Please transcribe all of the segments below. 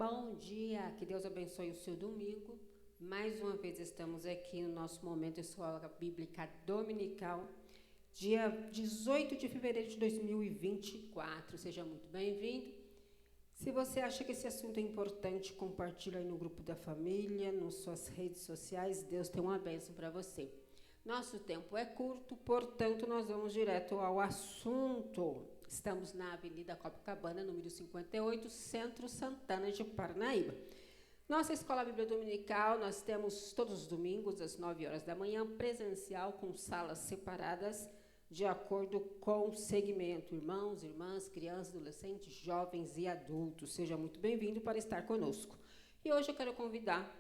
Bom dia, que Deus abençoe o seu domingo. Mais uma vez estamos aqui no nosso momento Escola Bíblica Dominical, dia 18 de fevereiro de 2024. Seja muito bem-vindo. Se você acha que esse assunto é importante, compartilhe aí no grupo da família, nas suas redes sociais. Deus tem uma bênção para você. Nosso tempo é curto, portanto, nós vamos direto ao assunto. Estamos na Avenida Copacabana, número 58, Centro Santana de Parnaíba. Nossa Escola Bíblica Dominical, nós temos todos os domingos, às 9 horas da manhã, presencial, com salas separadas, de acordo com o segmento. Irmãos, irmãs, crianças, adolescentes, jovens e adultos. Seja muito bem-vindo para estar conosco. E hoje eu quero convidar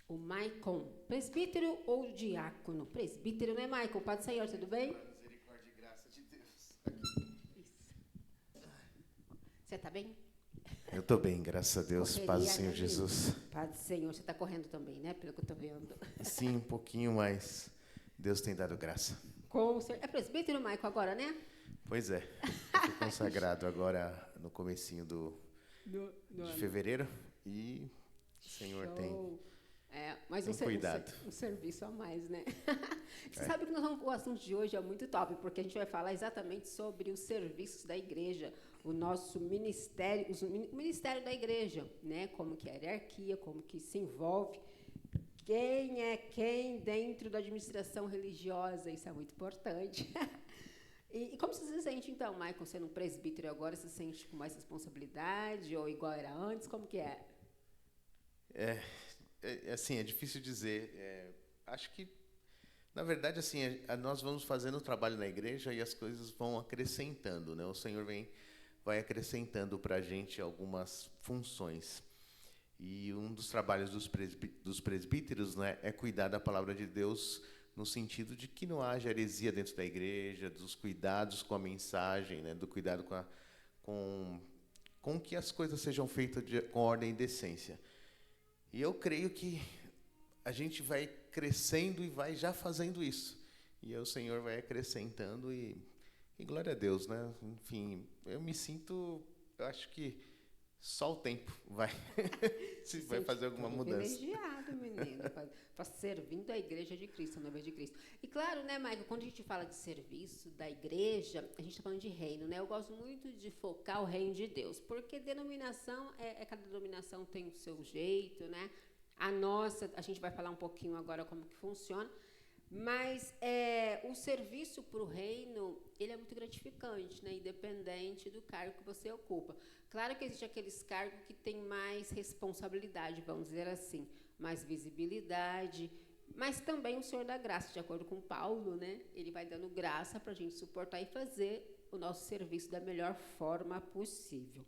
o Maicon, presbítero ou diácono? Presbítero, né, Maicon? Paz do Senhor, tudo bem? Misericórdia e graça de Deus. Isso. Você está bem? Eu estou bem, graças a Deus. Correria, Paz do Senhor né, Jesus. Paz do Senhor. Você está correndo também, né? Pelo que eu estou vendo. Sim, um pouquinho, mas Deus tem dado graça. É presbítero, Maicon, agora, né? Pois é. Eu fui consagrado agora no comecinho de fevereiro e o Senhor tem mas cuidado. Um serviço a mais, né? Você sabe que o assunto de hoje é muito top, porque a gente vai falar exatamente sobre os serviços da igreja, o nosso ministério, o ministério da igreja, né? Como que é a hierarquia, como que se envolve, quem é quem dentro da administração religiosa, isso é muito importante. E como você se sente, então, Maicon, sendo um presbítero agora, se sente com mais responsabilidade ou igual era antes? Como que é? Assim, é difícil dizer. Acho que, na verdade, assim, nós vamos fazendo o trabalho na igreja e as coisas vão acrescentando, né? O Senhor vai acrescentando para a gente algumas funções. E um dos trabalhos dos presbíteros, né, é cuidar da palavra de Deus no sentido de que não haja heresia dentro da igreja, dos cuidados com a mensagem, né, do cuidado com que as coisas sejam feitas com ordem e decência. E eu creio que a gente vai crescendo e vai já fazendo isso. E aí o Senhor vai acrescentando e glória a Deus, né? Enfim, eu acho que só o tempo vai fazer alguma mudança. Privilegiado, menino, para servindo a igreja de Cristo, a noiva de Cristo. E claro, né, Maicon, quando a gente fala de serviço da igreja, a gente está falando de reino, né? Eu gosto muito de focar o reino de Deus, porque denominação, cada denominação tem o seu jeito, né? A nossa, a gente vai falar um pouquinho agora como que funciona, mas o serviço para o reino, ele é muito gratificante, né? Independente do cargo que você ocupa. Claro que existe aqueles cargos que têm mais responsabilidade, vamos dizer assim, mais visibilidade, mas também o Senhor dá graça, de acordo com Paulo, né? Ele vai dando graça para a gente suportar e fazer o nosso serviço da melhor forma possível.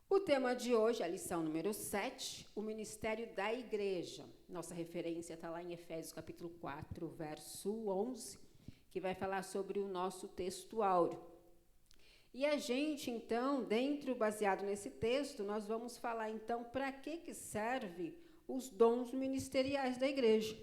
O tema de hoje, a lição número 7, o ministério da igreja. Nossa referência está lá em Efésios capítulo 4, verso 11, que vai falar sobre o nosso texto áureo. E a gente, então, baseado nesse texto, nós vamos falar, então, para que serve os dons ministeriais da igreja.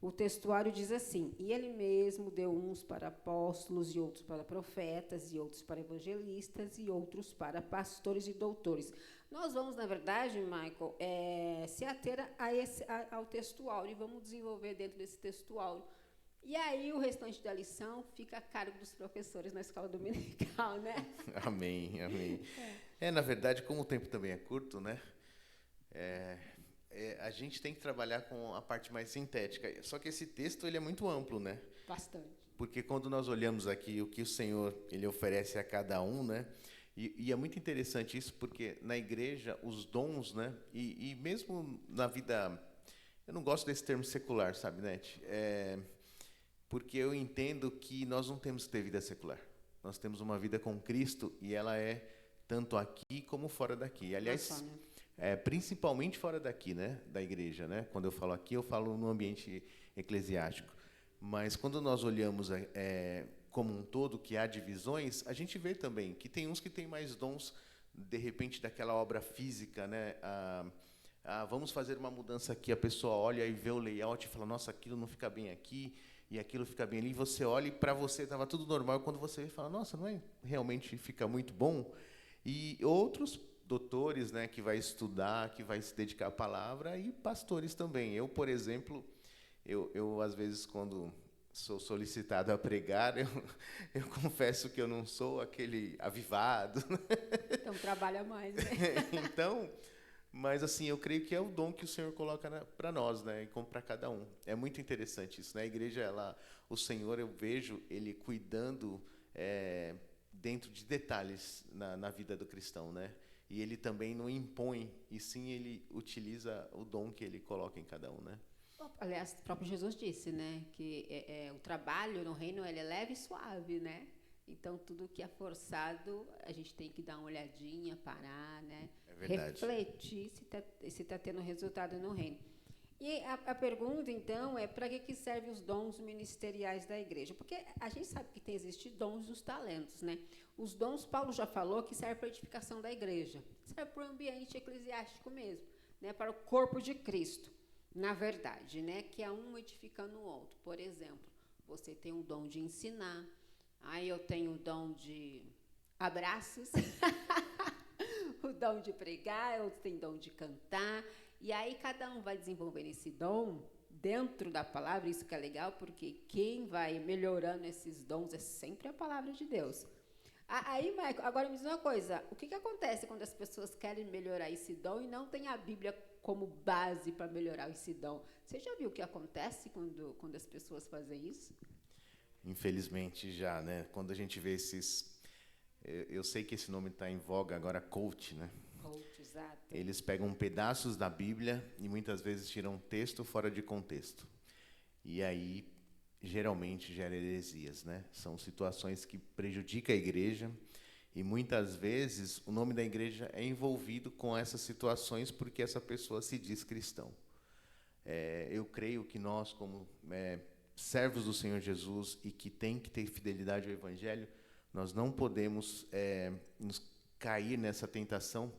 O textuário diz assim: e ele mesmo deu uns para apóstolos, e outros para profetas, e outros para evangelistas, e outros para pastores e doutores. Nós vamos, na verdade, Michael, se ater ao textuário, e vamos desenvolver dentro desse textuário. E aí o restante da lição fica a cargo dos professores na escola dominical, né? Amém, amém. Na verdade, como o tempo também é curto, né? A gente tem que trabalhar com a parte mais sintética. Só que esse texto ele é muito amplo, né? Bastante. Porque quando nós olhamos aqui o que o Senhor ele oferece a cada um, né? E é muito interessante isso, porque na igreja os dons, né? E mesmo na vida, eu não gosto desse termo secular, sabe, Nete? Porque eu entendo que nós não temos que ter vida secular. Nós temos uma vida com Cristo e ela é tanto aqui como fora daqui. Aliás, principalmente fora daqui, né, da igreja, né? Quando eu falo aqui, eu falo no ambiente eclesiástico. Mas quando nós olhamos como um todo, que há divisões, a gente vê também que tem uns que têm mais dons, de repente, daquela obra física, né? Vamos fazer uma mudança aqui, a pessoa olha e vê o layout e fala, nossa, aquilo não fica bem aqui, e aquilo fica bem ali, e você olha e para você estava tudo normal, e quando você fala, nossa, não é realmente fica muito bom? E outros doutores, né, que vai estudar, que vai se dedicar à palavra, e pastores também. Eu, por exemplo, eu às vezes, quando sou solicitado a pregar, eu confesso que eu não sou aquele avivado. Então, trabalha mais, né? Então, mas assim, eu creio que é o dom que o Senhor coloca para nós, né, e como para cada um. É muito interessante isso, né? A igreja, o Senhor, eu vejo Ele cuidando dentro de detalhes na vida do cristão, né? E Ele também não impõe, e sim Ele utiliza o dom que Ele coloca em cada um, né? Aliás, o próprio Jesus disse, né, que o trabalho no reino ele é leve e suave, né? Então, tudo que é forçado, a gente tem que dar uma olhadinha, parar, né? É verdade. Refletir se tá tendo resultado no reino. E a pergunta, então, é para que servem os dons ministeriais da igreja? Porque a gente sabe que existem dons e os talentos, né? Os dons, Paulo já falou, que servem para a edificação da igreja. Serve para o ambiente eclesiástico mesmo, né? Para o corpo de Cristo. Na verdade, né, que é um edificando o outro. Por exemplo, você tem o dom de ensinar, aí eu tenho o dom de abraços, o dom de pregar, eu tenho o dom de cantar, e aí cada um vai desenvolvendo esse dom dentro da palavra, isso que é legal, porque quem vai melhorando esses dons é sempre a palavra de Deus. Aí, Michael, agora me diz uma coisa, o que acontece quando as pessoas querem melhorar esse dom e não tem a Bíblia como base para melhorar esse dom? Você já viu o que acontece quando as pessoas fazem isso? Infelizmente já, né? Quando a gente vê esses... Eu sei que esse nome está em voga agora, coach, né? Coach, exato. Eles pegam pedaços da Bíblia e muitas vezes tiram texto fora de contexto. E aí, geralmente, gera heresias, né? São situações que prejudicam a igreja e muitas vezes o nome da igreja é envolvido com essas situações porque essa pessoa se diz cristão. Eu creio que nós, como servos do Senhor Jesus e que tem que ter fidelidade ao Evangelho, nós não podemos nos cair nessa tentação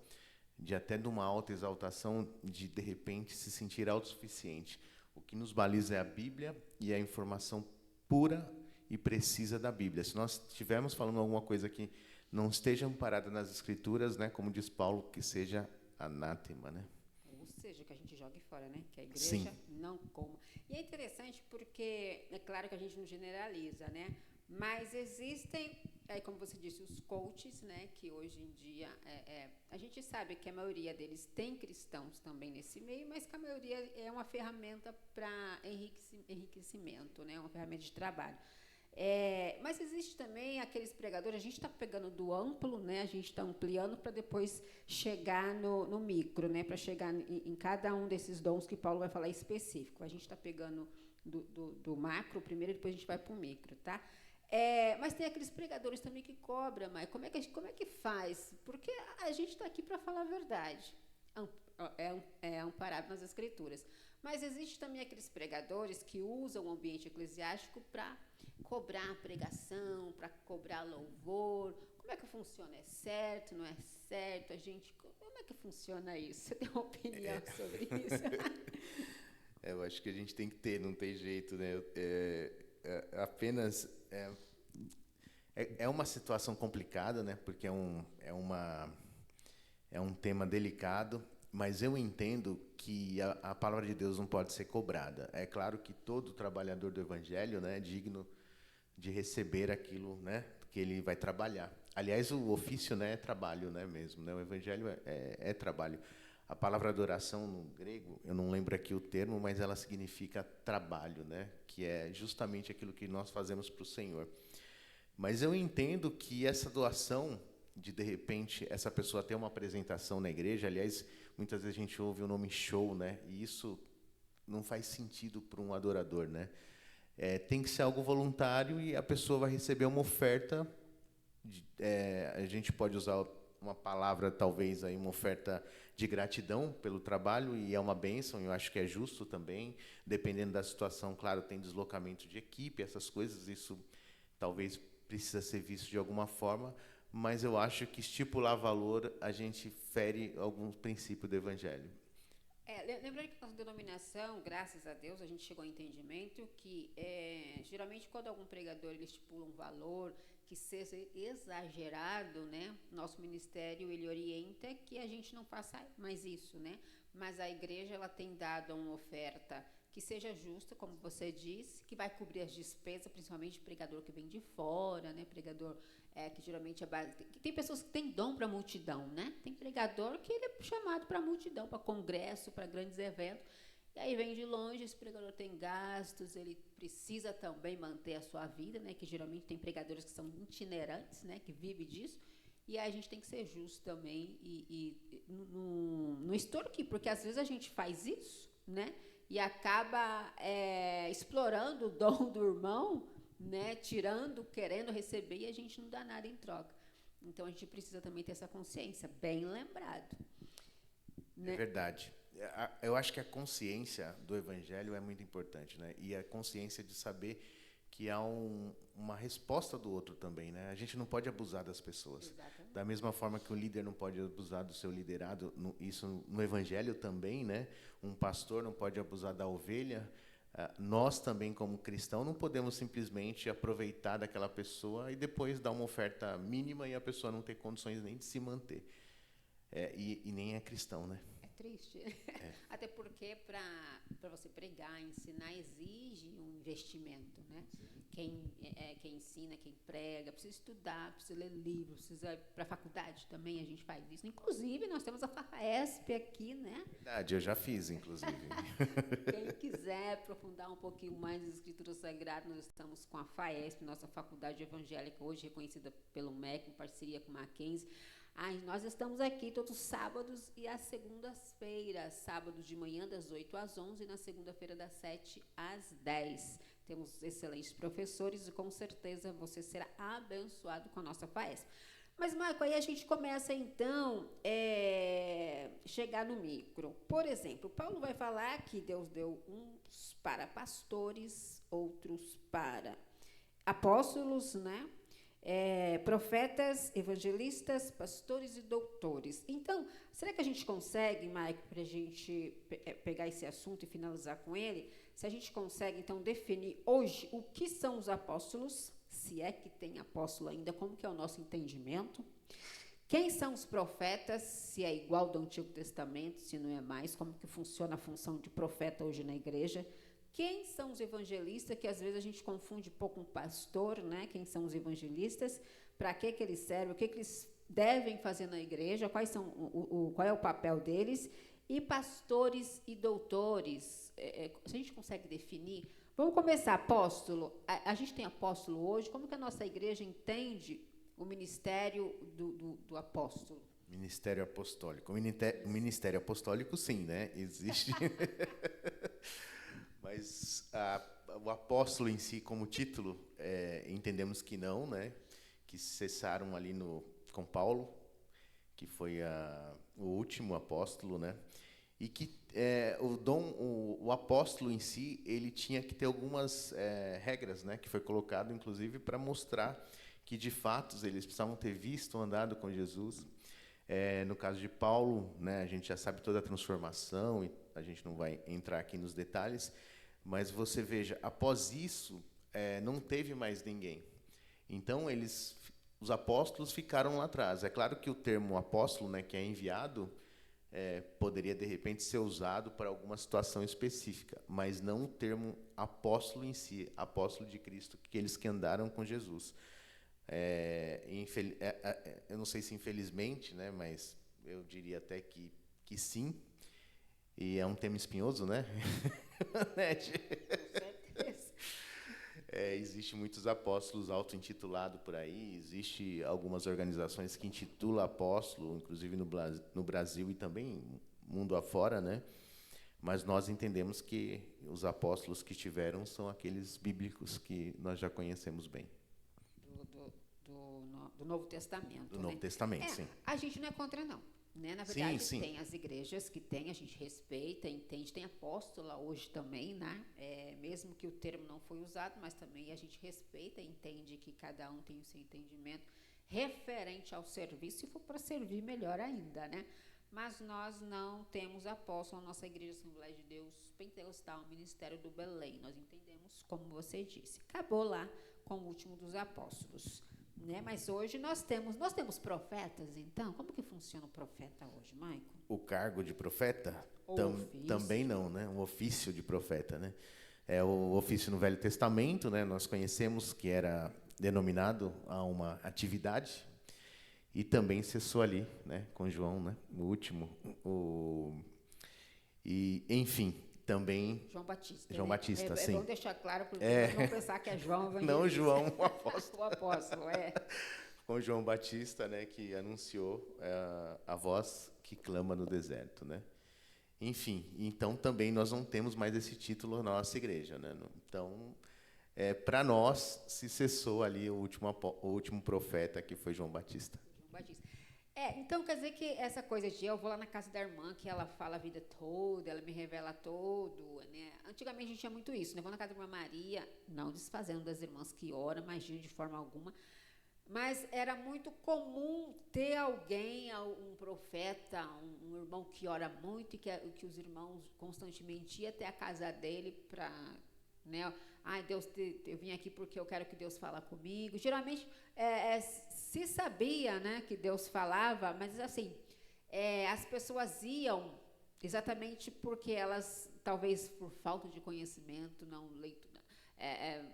de até de uma alta exaltação, de repente se sentir autossuficiente. O que nos baliza é a Bíblia e a informação pura e precisa da Bíblia. Se nós estivermos falando alguma coisa que não esteja amparada nas Escrituras, né, como diz Paulo, que seja anátema, né? Ou seja, que a gente jogue fora, né? Que a igreja Sim. não coma. E é interessante porque, é claro que a gente não generaliza, né? Mas existem, como você disse, os coaches, né? Que hoje em dia, a gente sabe que a maioria deles tem cristãos também nesse meio, mas que a maioria é uma ferramenta para enriquecimento, né? Uma ferramenta de trabalho. Mas existe também aqueles pregadores, a gente está pegando do amplo, né? A gente está ampliando para depois chegar no micro, né? Para chegar em cada um desses dons que Paulo vai falar específico. A gente está pegando do macro primeiro e depois a gente vai para o micro, tá? Mas tem aqueles pregadores também que cobram, mas como é que faz? Porque a gente está aqui para falar a verdade, amparado nas Escrituras. Mas existe também aqueles pregadores que usam o ambiente eclesiástico para cobrar a pregação, para cobrar louvor. Como é que funciona? É certo, não é certo? Como é que funciona isso? Você tem uma opinião sobre isso? Eu acho que a gente tem que ter, não tem jeito, né? Apenas é uma situação complicada, né? Porque é um tema delicado, mas eu entendo que a palavra de Deus não pode ser cobrada. É claro que todo trabalhador do Evangelho, né, é digno de receber aquilo, né, que ele vai trabalhar. Aliás, o ofício, né, é trabalho, né, mesmo, né? O Evangelho é trabalho. A palavra adoração no grego, eu não lembro aqui o termo, mas ela significa trabalho, né? Que é justamente aquilo que nós fazemos para o Senhor. Mas eu entendo que essa doação, de repente, essa pessoa ter uma apresentação na igreja, aliás, muitas vezes a gente ouve o nome show, né? E isso não faz sentido para um adorador, né? Tem que ser algo voluntário e a pessoa vai receber uma oferta. A gente pode usar uma palavra, talvez, aí, uma oferta de gratidão pelo trabalho, e é uma bênção, eu acho que é justo também, dependendo da situação, claro, tem deslocamento de equipe, essas coisas, isso talvez precisa ser visto de alguma forma, mas eu acho que estipular valor, a gente fere algum princípio do Evangelho. Lembrando que a nossa denominação, graças a Deus, a gente chegou ao entendimento que, geralmente, quando algum pregador ele estipula um valor que seja exagerado, né, nosso ministério ele orienta que a gente não faça mais isso, né? Mas a igreja ela tem dado uma oferta que seja justa, como você disse, que vai cobrir as despesas, principalmente pregador que vem de fora, né? Pregador que geralmente tem pessoas que têm dom para multidão, né? Tem pregador que ele é chamado para multidão, para congresso, para grandes eventos. E aí vem de longe, esse pregador tem gastos, ele precisa também manter a sua vida, né? Que geralmente tem pregadores que são itinerantes, né? Que vivem disso. E aí a gente tem que ser justo também no extorquir, porque às vezes a gente faz isso, né? E acaba explorando o dom do irmão, né? Tirando, querendo receber, e a gente não dá nada em troca. Então, a gente precisa também ter essa consciência, bem lembrado. Né? É verdade. Eu acho que a consciência do evangelho é muito importante, né? E a consciência de saber que há uma resposta do outro também, né? A gente não pode abusar das pessoas. Exatamente. Da mesma forma que o líder não pode abusar do seu liderado, isso no evangelho também, né? Um pastor não pode abusar da ovelha. Nós também, como cristão, não podemos simplesmente aproveitar daquela pessoa e depois dar uma oferta mínima e a pessoa não ter condições nem de se manter. E nem é cristão, né? Triste. Até porque para você pregar, ensinar, exige um investimento, né? Quem ensina, quem prega, precisa estudar, precisa ler livros, precisa ir para a faculdade também, a gente faz isso. Inclusive, nós temos a FAESP aqui, né? Verdade, eu já fiz, inclusive. Quem quiser aprofundar um pouquinho mais as Escrituras Sagradas, nós estamos com a FAESP, nossa faculdade evangélica, hoje reconhecida pelo MEC, em parceria com o Mackenzie. Nós estamos aqui todos os sábados e às segundas-feiras, sábados de manhã das 8 às 11 e na segunda-feira das 7 às 10. Temos excelentes professores e com certeza você será abençoado com a nossa FAESP. Mas, Marco, aí a gente começa então chegar no micro. Por exemplo, Paulo vai falar que Deus deu uns para pastores, outros para apóstolos, né? Profetas, evangelistas, pastores e doutores. Então, será que a gente consegue, Maico, para a gente pegar esse assunto e finalizar com ele, se a gente consegue, então, definir hoje o que são os apóstolos, se é que tem apóstolo ainda, como que é o nosso entendimento, quem são os profetas, se é igual do Antigo Testamento, se não é mais, como que funciona a função de profeta hoje na igreja, quem são os evangelistas, que às vezes a gente confunde um pouco com pastor, né? Quem são os evangelistas, para que eles servem, o que eles devem fazer na igreja, qual é o papel deles, e pastores e doutores, se a gente consegue definir. Vamos começar, apóstolo. A gente tem apóstolo hoje, como que a nossa igreja entende o ministério do apóstolo? Ministério apostólico. O ministério apostólico, sim, né? Existe... Mas o apóstolo em si, como título, entendemos que não, né? Que cessaram ali com Paulo, que foi o último apóstolo, né? E que o apóstolo em si, ele tinha que ter algumas regras, né? Que foi colocado, inclusive, para mostrar que, de fato, eles precisavam ter visto, andado com Jesus. No caso de Paulo, né? A gente já sabe toda a transformação, e a gente não vai entrar aqui nos detalhes, mas você veja, após isso, não teve mais ninguém. Então, os apóstolos ficaram lá atrás. É claro que o termo apóstolo, né, que é enviado, poderia, de repente, ser usado para alguma situação específica, mas não o termo apóstolo em si, apóstolo de Cristo, aqueles que andaram com Jesus. Eu não sei se infelizmente, né, mas eu diria até que sim, e é um tema espinhoso, né? Existe muitos apóstolos auto-intitulados por aí, existe algumas organizações que intitulam apóstolo, inclusive no Brasil e também mundo afora, né? Mas nós entendemos que os apóstolos que tiveram são aqueles bíblicos que nós já conhecemos bem. Do Novo Testamento. Do Novo Testamento, sim. A gente não é contra, não. Né? Na verdade, sim. Tem as igrejas que tem, a gente respeita, entende, tem apóstola hoje também, né? Mesmo que o termo não foi usado, mas também a gente respeita, entende que cada um tem o seu entendimento referente ao serviço, se for para servir, melhor ainda, né? Mas nós não temos apóstolo na nossa igreja Assembleia de Deus Pentecostal, Ministério do Belém. Nós entendemos, como você disse. Acabou lá com o último dos apóstolos. Né? Mas hoje nós temos profetas, então? Como que funciona o profeta hoje, Maicon? O cargo de profeta? Também não, né? Um ofício de profeta, né? É o ofício no Velho Testamento, né? Nós conhecemos que era denominado a uma atividade e também cessou ali, né? Com João, né? No último, e enfim, também João Batista. João Batista, sim. É bom deixar claro para não pensar que é João Evangelista. Não João, o apóstolo. O apóstolo, Com João Batista, né? Que anunciou a voz que clama no deserto, né? Enfim, então também nós não temos mais esse título na nossa igreja, né? Então, para nós se cessou ali o último profeta, que foi João Batista. Então quer dizer que essa coisa de eu vou lá na casa da irmã, que ela fala a vida toda, ela me revela todo, né? Antigamente a gente tinha muito isso, né? Vou na casa da irmã Maria, não desfazendo das irmãs que oram, imagino de forma alguma, mas era muito comum ter alguém, um profeta, um irmão que ora muito e que os irmãos constantemente iam até a casa dele para, né? Ai, Deus, eu vim aqui porque eu quero que Deus fale comigo. Geralmente se sabia, né, que Deus falava, mas assim, as pessoas iam exatamente porque elas, talvez por falta de conhecimento,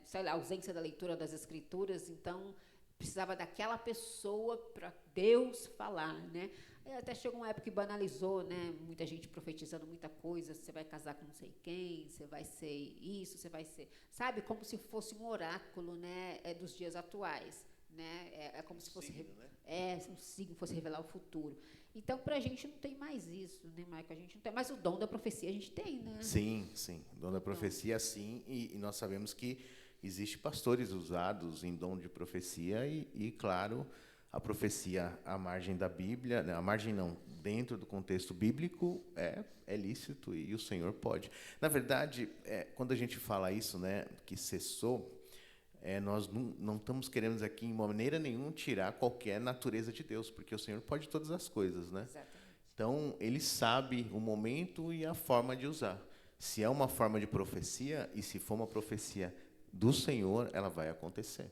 sei lá, ausência da leitura das Escrituras, então precisava daquela pessoa para Deus falar, né? Até chegou uma época que banalizou, né? Muita gente profetizando muita coisa. Você vai casar com não sei quem, você vai ser isso, você vai ser... Sabe? Como se fosse um oráculo, né? Dos dias atuais, né? É como se fosse... Signo, né? Um signo, fosse revelar o futuro. Então, para a gente não tem mais isso, né, Michael? A gente não tem mais o dom da profecia, a gente tem, né? Sim. O dom da profecia, sim. E nós sabemos que existem pastores usados em dom de profecia e claro... A profecia à margem da Bíblia, né? À margem não, dentro do contexto bíblico, é lícito e o Senhor pode. Na verdade, quando a gente fala isso, né, que cessou, nós não estamos querendo aqui, de maneira nenhuma, tirar qualquer natureza de Deus, porque o Senhor pode todas as coisas, né? Exatamente. Então, Ele sabe o momento e a forma de usar. Se é uma forma de profecia, e se for uma profecia do Senhor, ela vai acontecer.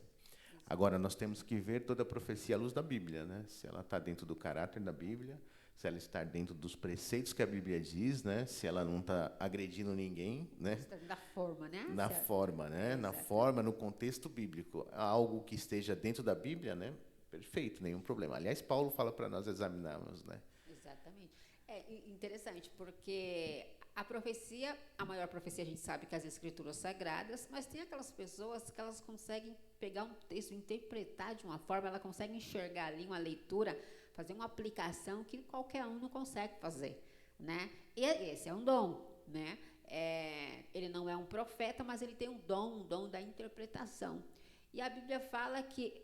Agora, nós temos que ver toda a profecia à luz da Bíblia, né? Se ela está dentro do caráter da Bíblia, se ela está dentro dos preceitos que a Bíblia diz, né? Se ela não está agredindo ninguém, né? Da forma, né? Na forma, né? Na forma, no contexto bíblico. Algo que esteja dentro da Bíblia, né? Perfeito, nenhum problema. Aliás, Paulo fala para nós examinarmos, né? Exatamente. É interessante, porque a profecia, a maior profecia a gente sabe que é as Escrituras Sagradas, mas tem aquelas pessoas que elas conseguem pegar um texto, interpretar de uma forma, ela consegue enxergar ali uma leitura, fazer uma aplicação que qualquer um não consegue fazer, né? E esse é um dom, né? Ele não é um profeta, mas ele tem um dom da interpretação. E a Bíblia fala que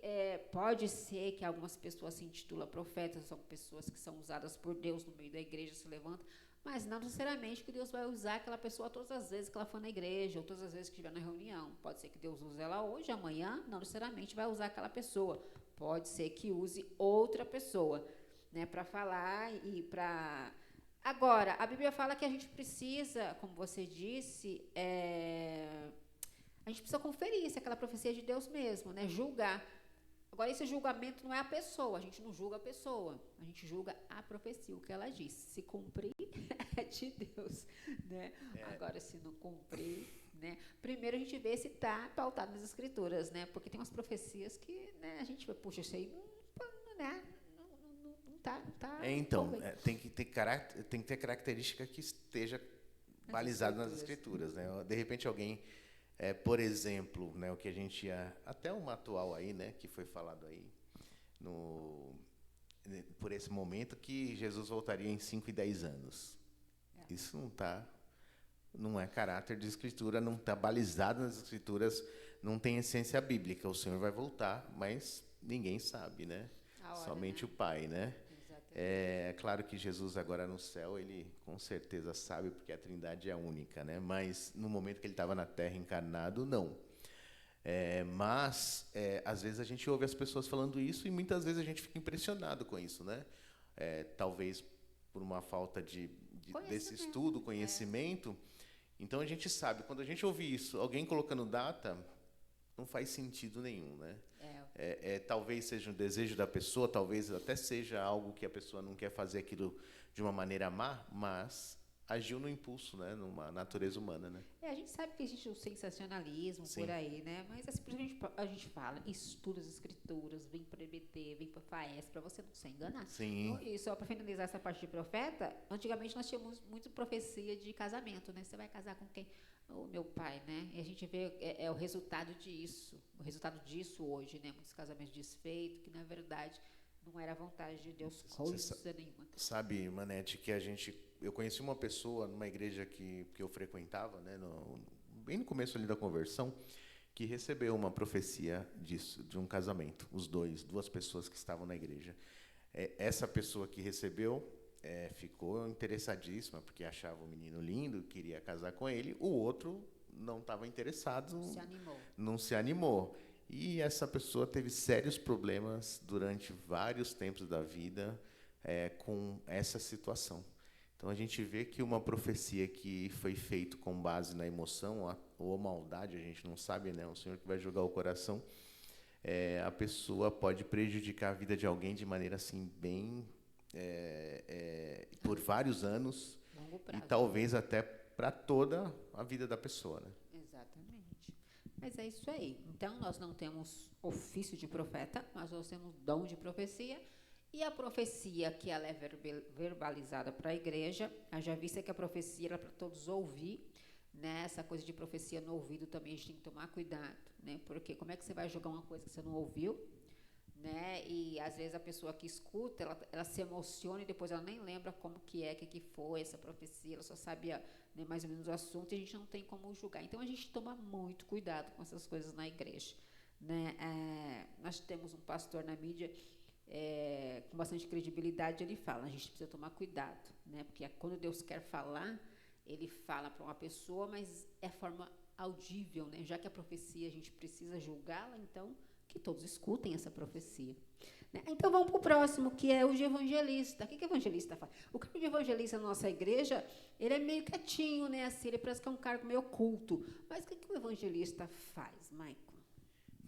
pode ser que algumas pessoas se intitulam profetas, são pessoas que são usadas por Deus no meio da igreja, se levantam, mas não necessariamente que Deus vai usar aquela pessoa todas as vezes que ela for na igreja, ou todas as vezes que estiver na reunião. Pode ser que Deus use ela hoje, amanhã, não necessariamente vai usar aquela pessoa. Pode ser que use outra pessoa, né, para falar e para... Agora, a Bíblia fala que a gente precisa, como você disse, a gente precisa conferir se aquela profecia é de Deus mesmo, né, julgar. Agora, esse julgamento não é a pessoa, a gente não julga a pessoa, a gente julga a profecia, o que ela diz. Se cumprir, é de Deus, né? Agora, se não cumprir, né? Primeiro a gente vê se está pautado nas Escrituras, né? Porque tem umas profecias que, né, a gente vai, puxa, isso aí, né? Não tá então, tem que ter característica que esteja balizada nas Escrituras, né? De repente alguém... por exemplo, né, o que a gente até uma atual aí, né, que foi falado aí por esse momento que Jesus voltaria em 5 e 10 anos. Isso não é caráter de Escritura, não está balizado nas Escrituras, não tem essência bíblica. O Senhor vai voltar, mas ninguém sabe, né? Somente, né? O Pai, né? É claro que Jesus agora no céu, ele com certeza sabe, porque a Trindade é única, né? Mas no momento que ele estava na Terra encarnado, não. Mas às vezes a gente ouve as pessoas falando isso e muitas vezes a gente fica impressionado com isso, né? Talvez por uma falta desse Conhecimento, estudo, conhecimento. Então a gente sabe, quando a gente ouve isso, alguém colocando data, não faz sentido nenhum, né? Talvez seja um desejo da pessoa, talvez até seja algo que a pessoa não quer fazer aquilo de uma maneira má, mas agiu no impulso, né? Numa natureza humana, né? A gente sabe que existe o sensacionalismo Sim. por aí, né? Mas assim, por isso a gente fala, estuda as escrituras, vem para EBT, vem para FAES, para você não se enganar. Sim. E só para finalizar essa parte de profeta, antigamente nós tínhamos muito profecia de casamento, né? Você vai casar com quem? O meu pai, né? E a gente vê o resultado disso hoje, né? Muitos casamentos desfeitos, que na verdade não era a vontade de Deus coisa nenhuma. Sabe, Manete, que eu conheci uma pessoa numa igreja que eu frequentava, né, bem no começo ali da conversão, que recebeu uma profecia disso, de um casamento, duas pessoas que estavam na igreja. Essa pessoa que recebeu ficou interessadíssima, porque achava o menino lindo, queria casar com ele. O outro não estava interessado, não se animou. E essa pessoa teve sérios problemas durante vários tempos da vida com essa situação. Então, a gente vê que uma profecia que foi feita com base na emoção ou maldade, a gente não sabe, né? O Senhor que vai julgar o coração, a pessoa pode prejudicar a vida de alguém de maneira assim bem por vários anos e talvez até para toda a vida da pessoa, né? Exatamente. Mas é isso aí. Então, nós não temos ofício de profeta, mas nós temos dom de profecia. E a profecia, que ela é verbalizada para a igreja, já vista que a profecia era para todos ouvir, né? Essa coisa de profecia no ouvido também a gente tem que tomar cuidado, né? Porque como é que você vai jogar uma coisa que você não ouviu, né? E às vezes a pessoa que escuta, ela se emociona e depois ela nem lembra como que foi essa profecia, ela só sabia, né, mais ou menos o assunto, e a gente não tem como julgar. Então a gente toma muito cuidado com essas coisas na igreja, né? Nós temos um pastor na mídia com bastante credibilidade, ele fala, a gente precisa tomar cuidado, né? Porque quando Deus quer falar, ele fala para uma pessoa, mas é forma audível, né? Já que a profecia a gente precisa julgá-la, então que todos escutem essa profecia, né? Então vamos para o próximo, que é o de evangelista. O que o evangelista faz? O cargo de evangelista na nossa igreja, ele é meio quietinho, né? Assim, ele parece que é um cargo meio oculto. Mas o que o evangelista faz, Maicon?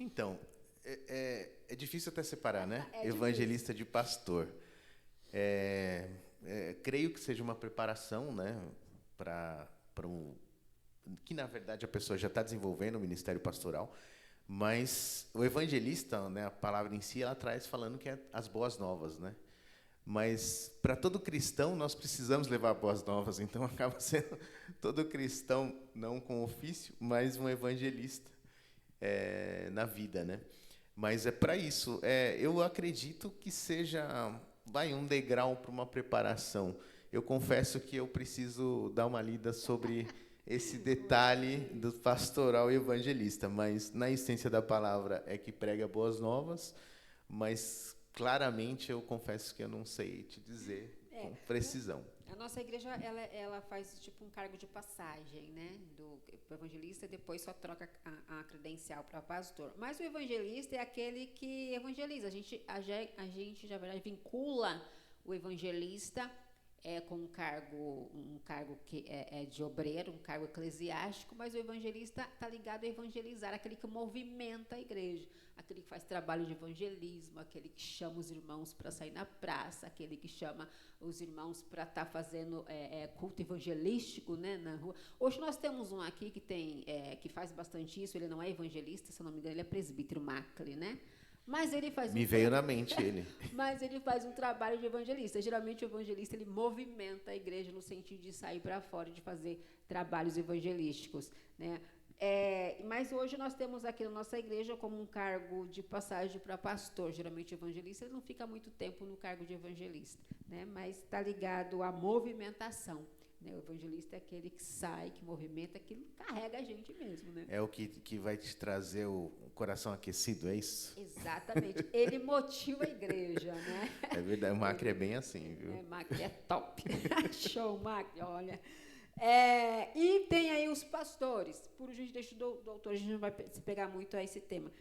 Então, é difícil até separar, né? Evangelista de pastor. Creio que seja uma preparação, né? Que, na verdade, a pessoa já está desenvolvendo o ministério pastoral, mas o evangelista, né, a palavra em si, ela traz falando que é as boas novas, né? Mas, para todo cristão, nós precisamos levar boas novas, então acaba sendo todo cristão, não com ofício, mas um evangelista na vida, né? Mas é para isso. Eu acredito que seja um degrau para uma preparação. Eu confesso que eu preciso dar uma lida sobre esse detalhe do pastoral e evangelista, mas na essência da palavra é que prega boas novas, mas claramente eu confesso que eu não sei te dizer com precisão. A nossa igreja, ela faz tipo um cargo de passagem, né, do evangelista, e depois só troca a credencial para pastor. Mas o evangelista é aquele que evangeliza. A gente já, na verdade, vincula o evangelista com um cargo que é de obreiro, um cargo eclesiástico, mas o evangelista está ligado a evangelizar, aquele que movimenta a igreja, aquele que faz trabalho de evangelismo, aquele que chama os irmãos para sair na praça, aquele que chama os irmãos para estar fazendo culto evangelístico, né, na rua. Hoje nós temos um aqui que faz bastante isso, ele não é evangelista, se eu não me engano, ele é presbítero Mackley, né? Mas ele faz veio na mente ele. Mas ele faz um trabalho de evangelista. Geralmente o evangelista ele movimenta a igreja no sentido de sair para fora, de fazer trabalhos evangelísticos, né? Mas hoje nós temos aqui na nossa igreja como um cargo de passagem para pastor. Geralmente o evangelista ele não fica muito tempo no cargo de evangelista, né? Mas está ligado à movimentação. O evangelista é aquele que sai, que movimenta, que carrega a gente mesmo, né? É o que vai te trazer o coração aquecido, é isso? Exatamente. Ele motiva a igreja, né? É verdade, o Macri é bem assim, viu? Macri é top. Show, Macri, olha. E tem aí os pastores. Por gente deixa o doutor, a gente não vai se pegar muito a esse tema.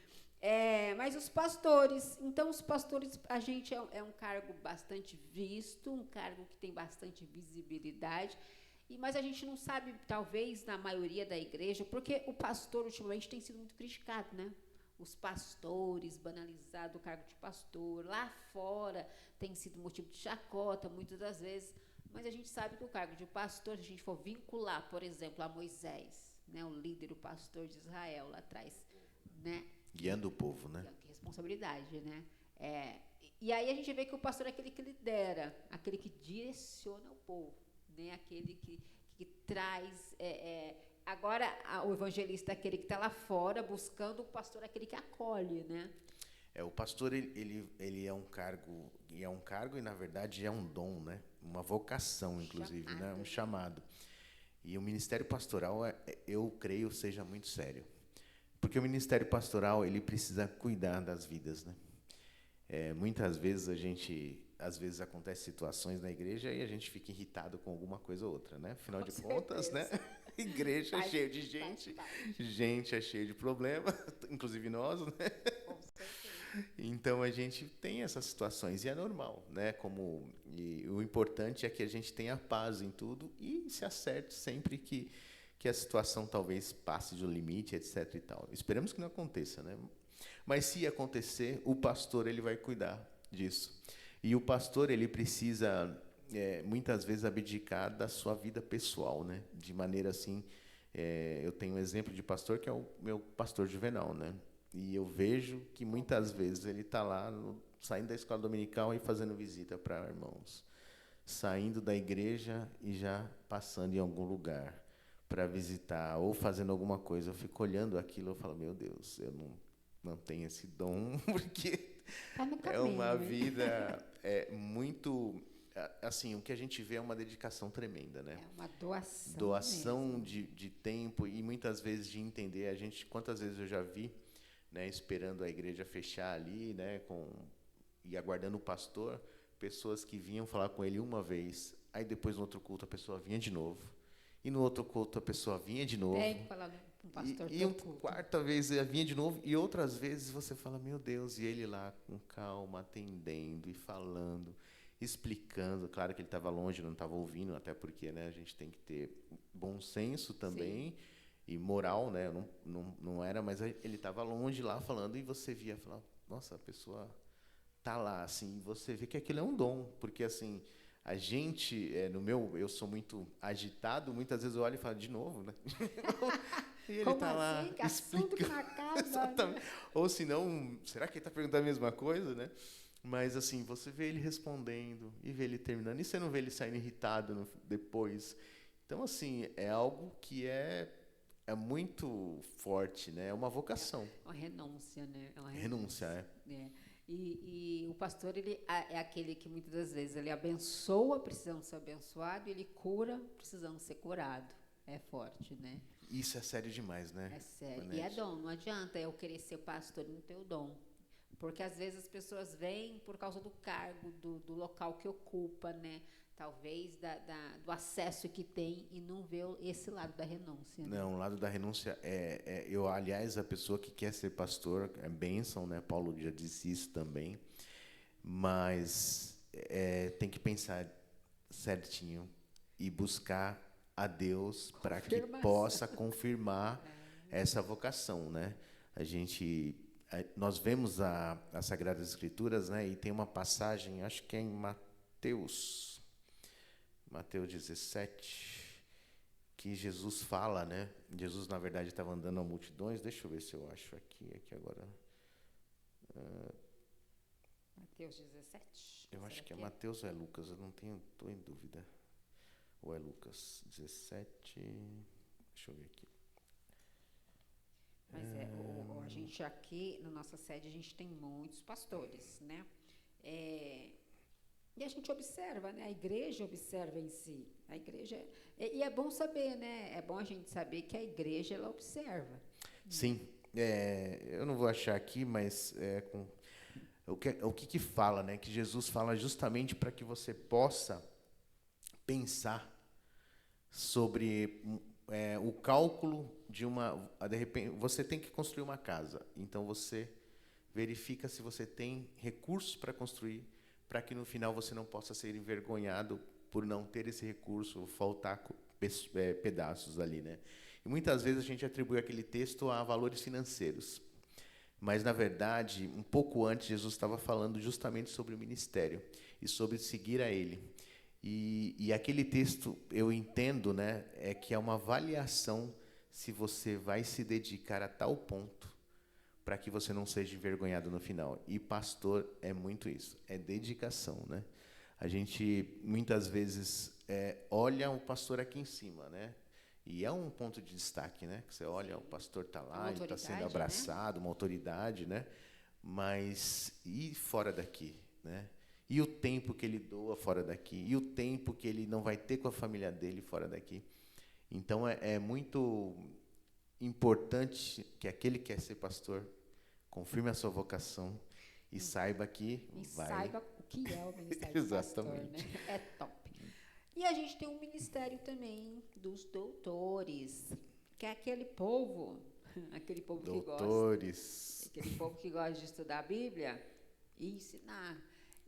Mas os pastores, então os pastores, a gente é um cargo bastante visto, um cargo que tem bastante visibilidade, mas a gente não sabe, talvez, na maioria da igreja, porque o pastor ultimamente tem sido muito criticado, né? Os pastores, banalizado o cargo de pastor, lá fora tem sido motivo de chacota, muitas das vezes, mas a gente sabe que o cargo de pastor, se a gente for vincular, por exemplo, a Moisés, né, o líder, o pastor de Israel lá atrás, né? Guiando o povo, né? Que responsabilidade, né? E aí a gente vê que o pastor é aquele que lidera, aquele que direciona o povo, né? Aquele que traz... Agora, o evangelista é aquele que está lá fora buscando, o pastor é aquele que acolhe, né? O pastor, ele é um cargo e, na verdade, é um dom, né? Uma vocação, inclusive, Chamado, né? Um chamado. E o ministério pastoral, eu creio, seja muito sério. Porque o ministério pastoral, ele precisa cuidar das vidas, né? Muitas vezes às vezes acontecem situações na igreja e a gente fica irritado com alguma coisa ou outra, né? Afinal de contas, né? Igreja é cheia de gente, gente é cheia de problema, inclusive nós, né? Com certeza. Então a gente tem essas situações e é normal, né? E o importante é que a gente tenha paz em tudo e se acerte sempre que a situação talvez passe do limite, etc. e tal. Esperamos que não aconteça, né? Mas se acontecer, o pastor ele vai cuidar disso. E o pastor ele precisa muitas vezes abdicar da sua vida pessoal, né? De maneira assim, eu tenho um exemplo de pastor que é o meu pastor Juvenal, né? E eu vejo que muitas vezes ele está lá saindo da escola dominical e fazendo visita para irmãos, saindo da igreja e já passando em algum lugar para visitar ou fazendo alguma coisa. Eu fico olhando aquilo e falo, meu Deus, eu não tenho esse dom, porque Tá no caminho, é uma hein? vida muito... Assim, o que a gente vê é uma dedicação tremenda, né? É uma doação Doação mesmo. de tempo e muitas vezes de entender. Quantas vezes eu já vi, né, esperando a igreja fechar ali, né, e aguardando o pastor, pessoas que vinham falar com ele uma vez, aí depois no outro culto a pessoa vinha de novo, e no outro culto a pessoa vinha de novo. Tem que falar com o pastor E todo culto. quarta vez ele vinha de novo, e outras vezes você fala, meu Deus, e ele lá com calma, atendendo e falando, explicando. Claro que ele estava longe, não estava ouvindo, até porque, né, a gente tem que ter bom senso também. Sim. E moral, né? Não era, mas ele estava longe lá falando, e você via, falar, nossa, a pessoa tá lá, assim, você vê que aquilo é um dom, porque assim, a gente, eu sou muito agitado, muitas vezes eu olho e falo, de novo, né? E ele está lá explicando. Exatamente. Ou se não, será que ele está perguntando a mesma coisa, né? Mas assim, você vê ele respondendo e vê ele terminando, e você não vê ele saindo irritado depois. Então, assim, é algo que é muito forte, né? É uma vocação. É uma renúncia, né? É uma renúncia. E o pastor, ele é aquele que muitas das vezes ele abençoa, precisando ser abençoado, e ele cura, precisando ser curado. É forte, né? Isso é sério demais, né? É sério. E é dom, não adianta eu querer ser pastor e não ter o dom. Porque às vezes as pessoas vêm por causa do cargo, do local que ocupa, né? Talvez do acesso que tem, e não vê esse lado da renúncia. Né? Não, o lado da renúncia aliás, a pessoa que quer ser pastor é bênção, né? Paulo já disse isso também, mas tem que pensar certinho e buscar a Deus para que possa confirmar essa vocação, né? Nós vemos as Sagradas Escrituras, né? E tem uma passagem, acho que é em Mateus 17, que Jesus fala, né? Jesus, na verdade, estava andando a multidões. Deixa eu ver se eu acho aqui agora. Mateus 17? Eu acho que é Mateus ou é Lucas, eu não tenho, estou em dúvida. Ou é Lucas 17? Deixa eu ver aqui. Mas a gente aqui, na nossa sede, a gente tem muitos pastores, né? E a gente observa, né? A igreja observa em si. A igreja e é bom saber, né? É bom a gente saber que a igreja ela observa. Sim, eu não vou achar aqui, mas o que fala, né? Que Jesus fala justamente para que você possa pensar sobre o cálculo de repente, você tem que construir uma casa. Então você verifica se você tem recursos para construir, para que no final você não possa ser envergonhado por não ter esse recurso, ou faltar pedaços ali, né? E muitas vezes a gente atribui aquele texto a valores financeiros. Mas, na verdade, um pouco antes, Jesus estava falando justamente sobre o ministério e sobre seguir a Ele. E aquele texto, eu entendo, né, é que é uma avaliação se você vai se dedicar a tal ponto para que você não seja envergonhado no final. E pastor é muito isso, é dedicação, né? A gente, muitas vezes, olha o pastor aqui em cima, né? E é um ponto de destaque, né? Que você olha, o pastor está lá, ele está sendo abraçado, né? Uma autoridade, né? Mas e fora daqui, né? E o tempo que ele doa fora daqui? E o tempo que ele não vai ter com a família dele fora daqui? Então, é muito importante que aquele que quer ser pastor confirme a sua vocação e saiba que saiba o que é o ministério do pastor, né? É top. E a gente tem um ministério também dos doutores, que é aquele povo doutores. Aquele povo que gosta de estudar a Bíblia e ensinar.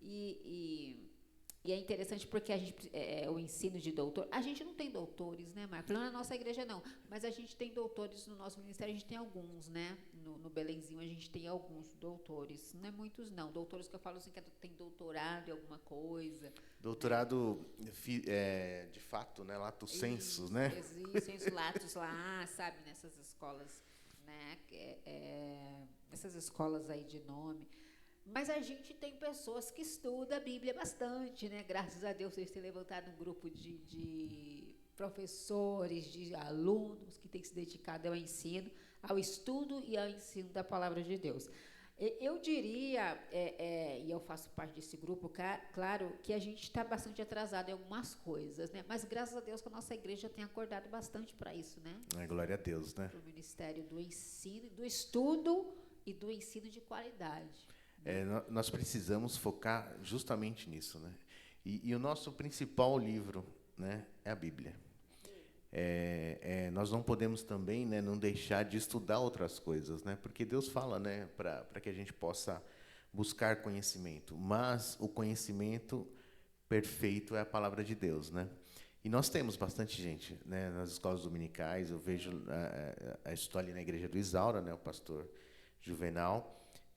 E é interessante porque a gente, o ensino de doutor, a gente não tem doutores, né, Marco? Não na nossa igreja, não, mas a gente tem doutores no nosso ministério, a gente tem alguns, né? No Belenzinho a gente tem alguns doutores, não é muitos, não. Doutores que eu falo assim, que tem doutorado em alguma coisa. Doutorado, de fato, né? Lato sensu, né? Sensu latus lá, sabe? Nessas escolas, né? Essas escolas aí de nome. Mas a gente tem pessoas que estudam a Bíblia bastante, né? Graças a Deus, vocês têm levantado um grupo de professores, de alunos que têm se dedicado ao ensino, ao estudo e ao ensino da Palavra de Deus. Eu diria, e eu faço parte desse grupo, claro, que a gente está bastante atrasado em algumas coisas, né? Mas graças a Deus que a nossa igreja tem acordado bastante para isso, né? Glória a Deus, né? Para o Ministério do Ensino, do Estudo e do Ensino de Qualidade. Nós precisamos focar justamente nisso, né? E o nosso principal livro, né, é a Bíblia. Nós não podemos também, né, não deixar de estudar outras coisas, né? Porque Deus fala, né, para que a gente possa buscar conhecimento. Mas o conhecimento perfeito é a palavra de Deus, né? E nós temos bastante gente, né, nas escolas dominicais. Eu vejo estou ali na igreja do Isaura, né, o pastor Juvenal.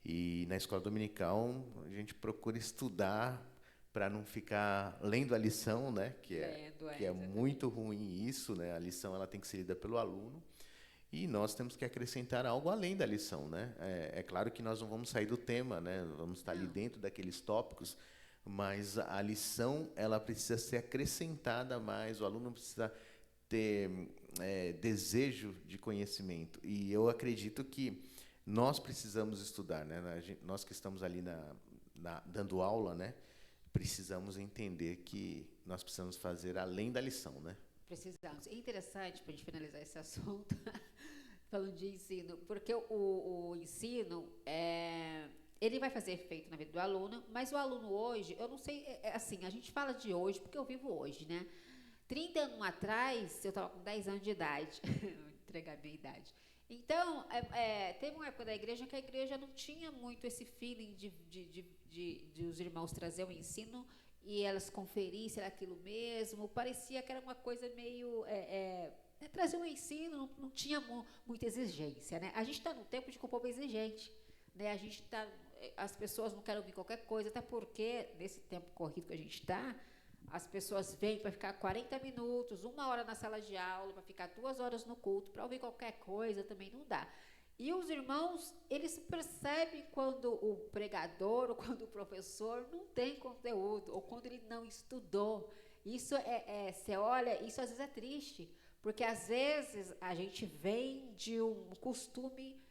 E na escola dominical a gente procura estudar para não ficar lendo a lição, né? Que é muito ruim isso, né? A lição ela tem que ser lida pelo aluno e nós temos que acrescentar algo além da lição, né? É claro que nós não vamos sair do tema, né? Vamos estar ali dentro daqueles tópicos, mas a lição ela precisa ser acrescentada mais. O aluno precisa ter desejo de conhecimento. E eu acredito que nós precisamos estudar, né? Nós que estamos ali dando aula, né? Precisamos entender que nós precisamos fazer além da lição, né? Precisamos. É interessante, para a gente finalizar esse assunto, falando de ensino, porque o ensino, ele vai fazer efeito na vida do aluno, mas o aluno hoje, eu não sei, assim, a gente fala de hoje porque eu vivo hoje, né? 30 anos atrás, eu estava com 10 anos de idade, vou entregar a minha idade. Então, teve uma época da igreja que a igreja não tinha muito esse feeling de os irmãos trazer o ensino e elas conferirem se era aquilo mesmo. Parecia que era uma coisa meio... trazer um ensino não tinha muita exigência, né? A gente está num tempo de que o povo é exigente, né? As pessoas não querem ouvir qualquer coisa, até porque, nesse tempo corrido que a gente está, as pessoas vêm para ficar 40 minutos, 1 hora na sala de aula, para ficar 2 horas no culto, para ouvir qualquer coisa, também não dá. E os irmãos, eles percebem quando o pregador ou quando o professor não tem conteúdo, ou quando ele não estudou. Isso você olha, isso às vezes é triste, porque às vezes a gente vem de um costume,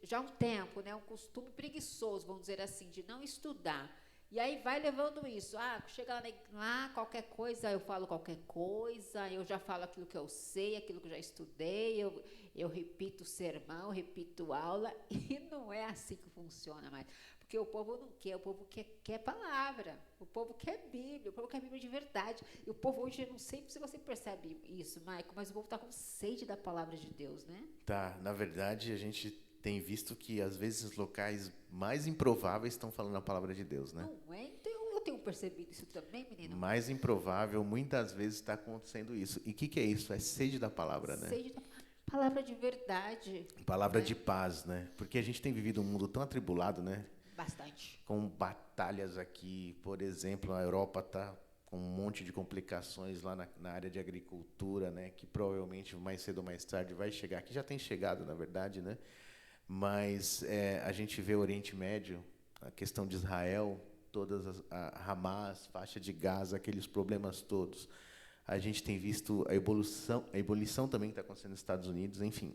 já há um tempo, né, um costume preguiçoso, vamos dizer assim, de não estudar. E aí vai levando isso. Chega lá, qualquer coisa, eu falo qualquer coisa, eu já falo aquilo que eu sei, aquilo que eu já estudei, eu repito o sermão, repito aula, e não é assim que funciona mais. Porque o povo não quer, o povo quer palavra, o povo quer Bíblia, o povo quer Bíblia de verdade. E o povo hoje, eu não sei se você percebe isso, Maico, mas o povo está com sede da palavra de Deus, né? Tá, na verdade, a gente tem visto que, às vezes, locais mais improváveis estão falando a palavra de Deus, né? Não é? Então, eu tenho percebido isso também, menino. Mais improvável, muitas vezes está acontecendo isso. E o que é isso? É sede da palavra, né? Sede da palavra de verdade. Palavra né? de paz, né? Porque a gente tem vivido um mundo tão atribulado, né? Bastante. Com batalhas aqui, por exemplo, a Europa está com um monte de complicações lá na área de agricultura, né? Que provavelmente mais cedo ou mais tarde vai chegar. Aqui já tem chegado, na verdade, né? Mas a gente vê o Oriente Médio, a questão de Israel, a Hamas, faixa de Gaza, aqueles problemas todos. A gente tem visto a ebulição também que está acontecendo nos Estados Unidos, enfim.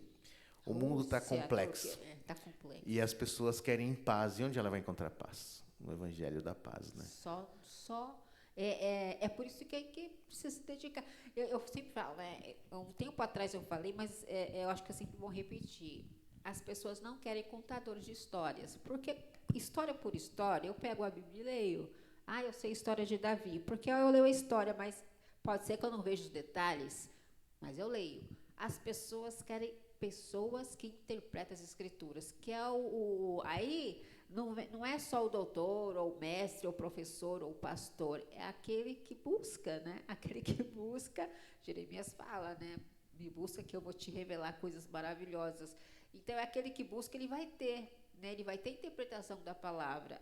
O mundo está complexo. Está complexo. E as pessoas querem paz. E onde ela vai encontrar paz? No Evangelho da Paz, né? É por isso que precisa se dedicar. Eu sempre falo, né? Um tempo atrás eu falei, mas eu acho que é sempre bom repetir. As pessoas não querem contadores de histórias, porque história por história, eu pego a Bíblia e leio. Eu sei a história de Davi, porque eu leio a história, mas pode ser que eu não veja os detalhes, mas eu leio. As pessoas querem pessoas que interpretam as escrituras, que é aí não é só o doutor, ou o mestre, ou o professor, ou o pastor, é aquele que busca, né? Aquele que busca, Jeremias fala, né? Me busca que eu vou te revelar coisas maravilhosas. Então, é aquele que busca, ele vai ter, né? Ele vai ter interpretação da palavra.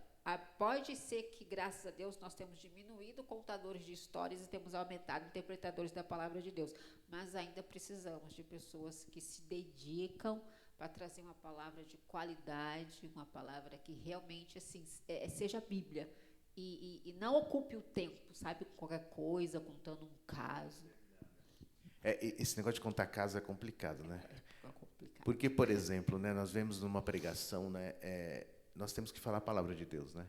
Pode ser que, graças a Deus, nós temos diminuído contadores de histórias e temos aumentado interpretadores da palavra de Deus, mas ainda precisamos de pessoas que se dedicam para trazer uma palavra de qualidade, uma palavra que realmente assim, seja a Bíblia e não ocupe o tempo, sabe, com qualquer coisa, contando um caso. Esse negócio de contar caso é complicado, né? É complicado. Porque, por exemplo, né, nós vemos numa pregação, né, nós temos que falar a palavra de Deus, né?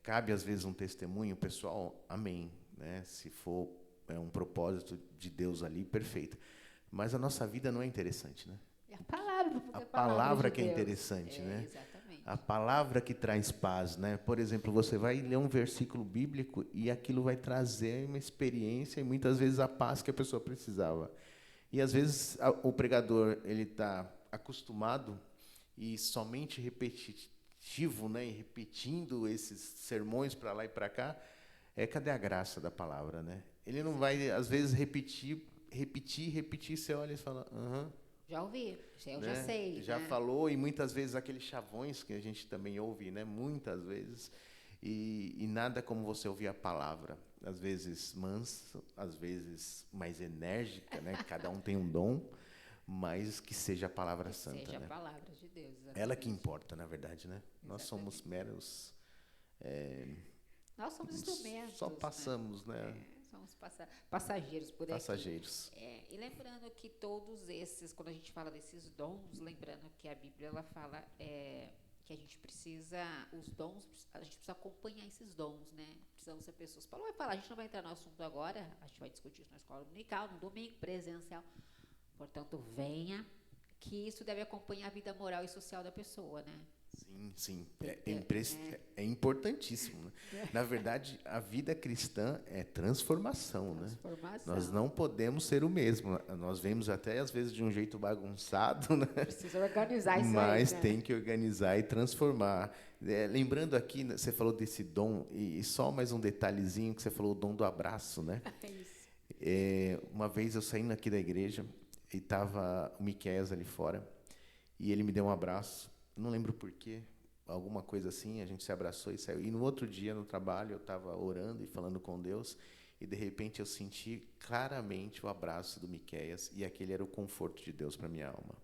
Cabe, às vezes, um testemunho, pessoal, amém, né? Se for um propósito de Deus ali, perfeito. Mas a nossa vida não é interessante, né? É a palavra, a palavra que é Deus. interessante, né? Exatamente. A palavra que traz paz, né? Por exemplo, você vai ler um versículo bíblico e aquilo vai trazer uma experiência e muitas vezes a paz que a pessoa precisava. E às vezes o pregador ele está acostumado e somente repetitivo, né? E repetindo esses sermões para lá e para cá, cadê a graça da palavra, né? Ele não vai às vezes repetir. Você olha e fala, já ouvi, eu né? já sei. Já né? falou, e muitas vezes aqueles chavões que a gente também ouve, né? Muitas vezes. E nada como você ouvir a palavra. Às vezes mansa, às vezes mais enérgica, né? Cada um tem um dom, mas que seja a palavra santa. Seja né? a palavra de Deus. Exatamente. Ela que importa, na verdade, né? Exatamente. Nós somos meros... nós somos instrumentos. Só passamos, né? Somos passageiros por aqui. Passageiros. E lembrando que todos esses, quando a gente fala desses dons, lembrando que a Bíblia ela fala que a gente precisa, os dons, a gente precisa acompanhar esses dons, né? Precisamos ser pessoas. Paulo vai falar, a gente não vai entrar no assunto agora, a gente vai discutir isso na escola dominical, no domingo, presencial. Portanto, venha, que isso deve acompanhar a vida moral e social da pessoa, né? Sim. É importantíssimo. Né? Na verdade, a vida cristã é transformação. Né? Nós não podemos ser o mesmo. Nós vemos até, às vezes, de um jeito bagunçado. Né? Precisa organizar isso Mas aí, né? tem que organizar e transformar. Lembrando aqui, você falou desse dom, e só mais um detalhezinho, que você falou o dom do abraço. Né? Uma vez eu saindo aqui da igreja, e estava o Miqueias ali fora, e ele me deu um abraço. Não lembro porquê, alguma coisa assim, a gente se abraçou e saiu. E no outro dia, no trabalho, eu estava orando e falando com Deus, e de repente eu senti claramente o abraço do Miqueias, e aquele era o conforto de Deus para minha alma.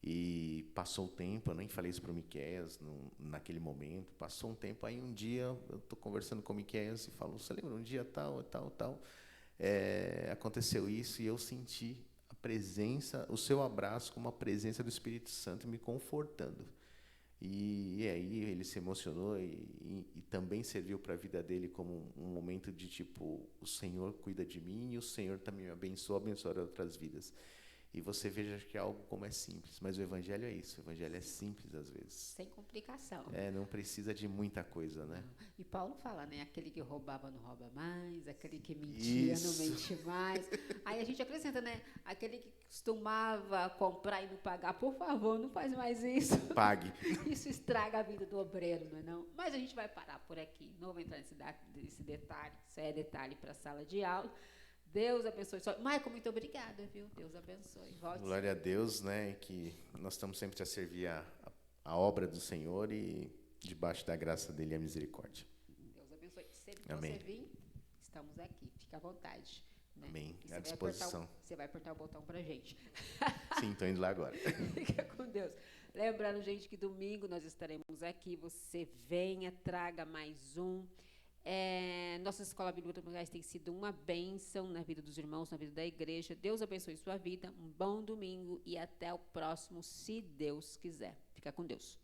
E passou o tempo, eu nem falei isso para o Miqueias naquele momento, passou um tempo, aí um dia eu estou conversando com o Miqueias e falo, você lembra um dia tal, aconteceu isso, e eu senti presença, o seu abraço como a presença do Espírito Santo me confortando. E aí ele se emocionou e também serviu para a vida dele como um momento de tipo, o Senhor cuida de mim e o Senhor também me abençoa outras vidas. E você veja que é algo como é simples, mas o evangelho é isso, o evangelho é simples às vezes. Sem complicação. Não precisa de muita coisa, né? E Paulo fala, né? Aquele que roubava não rouba mais, aquele que mentia não mente mais. Aí a gente acrescenta, né? Aquele que costumava comprar e não pagar, por favor, não faz mais isso. Pague. Isso estraga a vida do obreiro, não é não? Mas a gente vai parar por aqui, não vou entrar nesse detalhe, isso é detalhe para a sala de aula. Deus abençoe. Michael, muito obrigada, viu? Deus abençoe. Volte. Glória a Deus, né? Que nós estamos sempre a servir a obra do Senhor e debaixo da graça dele e a misericórdia. Deus abençoe. Sempre que Amém. você vir, estamos aqui. Fique à vontade. Né? Amém. À disposição. Você vai apertar o botão pra gente. Sim, estou indo lá agora. Fica com Deus. Lembrando, gente, que domingo nós estaremos aqui. Você venha, traga mais um. Nossa escola bíblica dominical tem sido uma bênção na vida dos irmãos, na vida da igreja. Deus abençoe sua vida. Um bom domingo e até o próximo, se Deus quiser. Fica com Deus.